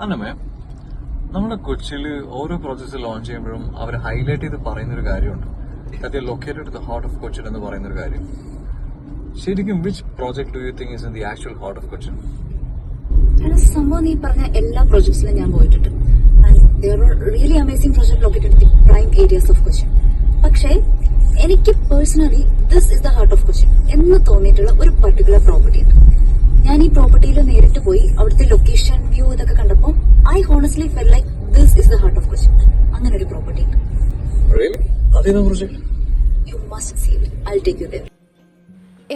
അന്നമേ, നമ്മുടെ കൊച്ചിയിൽ ഓരോ പ്രോജക്ട്സ് ലോഞ്ച് ചെയ്യുമ്പോഴും അവർ ഹൈലൈറ്റ് ചെയ്ത് പറയുന്നൊരു കാര്യമുണ്ട്. That located to the heart of Cochin എന്ന് പറയുന്നൊരു കാര്യം. ശരിക്കും which project do you think is in the actual heart of Cochin? സംഭവം നീ പറഞ്ഞ എല്ലാ പ്രോജക്ട്സിലും ഞാൻ പോയിട്ടുണ്ട്. Really amazing project located the prime areas of Cochin. പക്ഷേ എനിക്ക് personally this is the heart of Cochin എന്ന് തോന്നിയിട്ടുള്ള ഒരു പർട്ടിക്കുലർ പ്രോപ്പർട്ടി ഉണ്ട്. ഞാൻ ഈ പ്രോപ്പർട്ടിയിൽ നേരിട്ട് പോയി അവിടുത്തെ ലൊക്കേഷൻ വ്യൂ ഇതൊക്കെ കണ്ടപ്പോൾ I honestly felt like this is the heart of Cochin. അങ്ങനെ ഒരു പ്രോപ്പർട്ടി ഉണ്ട്. You must see it. I will take you there.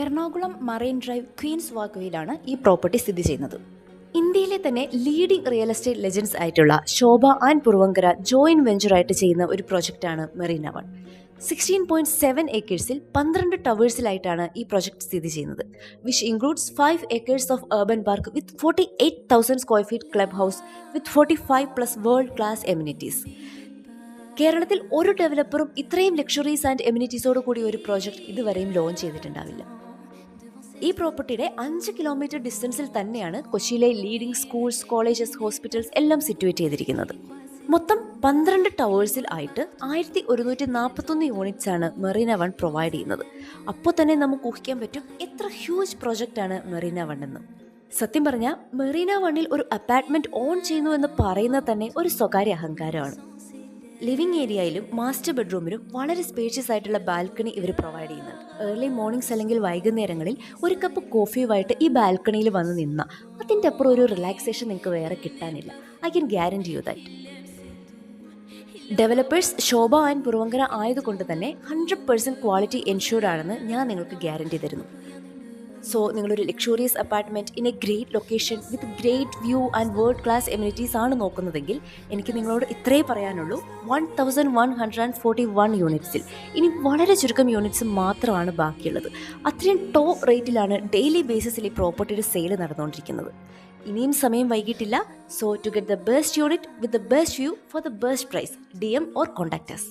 Ernakulam Marine Drive Queens വാക്ക്വേയിലാണ് ഈ പ്രോപ്പർട്ടി സ്ഥിതി ചെയ്യുന്നത്. ഇന്ത്യയിലെ തന്നെ ലീഡിംഗ് റിയൽ എസ്റ്റേറ്റ് ലെജൻഡ്സ് ആയിട്ടുള്ള ശോഭ ആൻഡ് പുറവങ്കര ജോയിന്റ് വെഞ്ചറായിട്ട് ചെയ്യുന്ന ഒരു പ്രോജക്റ്റാണ് മെറീന വൺ. 16.7 ഏക്കേഴ്സിൽ 12 ടവേഴ്സിലായിട്ടാണ് ഈ പ്രോജക്റ്റ് സ്ഥിതി ചെയ്യുന്നത്. Which includes 5 acres of urban park with 48,000 square feet club house with 45+ world class amenities. കേരളത്തിൽ ഒരു ഡെവലപ്പറും ഇത്രയും ലക്ഷറീസ് ആൻഡ് എമിനിറ്റീസോട് കൂടി ഒരു പ്രോജക്റ്റ് ഇതുവരെയും ലോഞ്ച് ചെയ്തിട്ടുണ്ടാവില്ല. ഈ പ്രോപ്പർട്ടിയുടെ 5 കിലോമീറ്റർ ഡിസ്റ്റൻസിൽ തന്നെയാണ് കൊച്ചിയിലെ ലീഡിംഗ് സ്കൂൾസ്, കോളേജസ്, ഹോസ്പിറ്റൽസ് എല്ലാം സിറ്റുവേറ്റ് ചെയ്തിരിക്കുന്നത്. മൊത്തം 12 ടവേഴ്സിൽ ആയിട്ട് 1141 യൂണിറ്റ്സ് ആണ് മെറീന വൺ പ്രൊവൈഡ് ചെയ്യുന്നത്. അപ്പോൾ തന്നെ നമുക്ക് ഊഹിക്കാൻ പറ്റും എത്ര ഹ്യൂജ് പ്രോജക്റ്റാണ് മെറീന വൺ എന്ന്. സത്യം പറഞ്ഞാൽ മെറീന വണ്ണിൽ ഒരു അപ്പാർട്ട്മെന്റ് ഓൺ ചെയ്യുന്നു എന്ന് പറയുന്നത് തന്നെ ഒരു സ്വകാര്യ അഹങ്കാരമാണ്. ലിവിംഗ് ഏരിയയിലും മാസ്റ്റർ ബെഡ്റൂമിലും വളരെ സ്പേഷ്യസ് ആയിട്ടുള്ള ബാൽക്കണി ഇവർ പ്രൊവൈഡ് ചെയ്യുന്നുണ്ട്. ഏർലി മോർണിംഗ്സ് അല്ലെങ്കിൽ വൈകുന്നേരങ്ങളിൽ ഒരു കപ്പ് കോഫിയുമായിട്ട് ഈ ബാൽക്കണിയിൽ വന്ന് നിന്നാൽ അതിൻ്റെ അപ്പുറം ഒരു റിലാക്സേഷൻ നിങ്ങൾക്ക് വേറെ കിട്ടാനില്ല. I can guarantee you that. Developers Shobha and Puravankara ആയതുകൊണ്ട് തന്നെ 100% ക്വാളിറ്റി എൻഷുർഡ് ആണെന്ന് ഞാൻ നിങ്ങൾക്ക് ഗ്യാരണ്ടി തരുന്നു. സോ നിങ്ങളൊരു luxurious apartment in a great location with great view and world class amenities ആണ് നോക്കുന്നതെങ്കിൽ എനിക്ക് നിങ്ങളോട് ഇത്രേ പറയാനുള്ളൂ. 1141 യൂണിറ്റ്സിൽ ഇനി വളരെ ചുരുക്കം യൂണിറ്റ്സ് മാത്രമാണ് ബാക്കിയുള്ളത്. അത്രയും ടോപ്പ് റേറ്റിലാണ് ഡെയിലി ബേസിസിൽ ഈ പ്രോപ്പർട്ടിയുടെ സെയിൽ നടന്നുകൊണ്ടിരിക്കുന്നത്. ഇനിയും സമയം വൈകിട്ടില്ല. So to get the best unit with the best view for the best price, DM or contact us.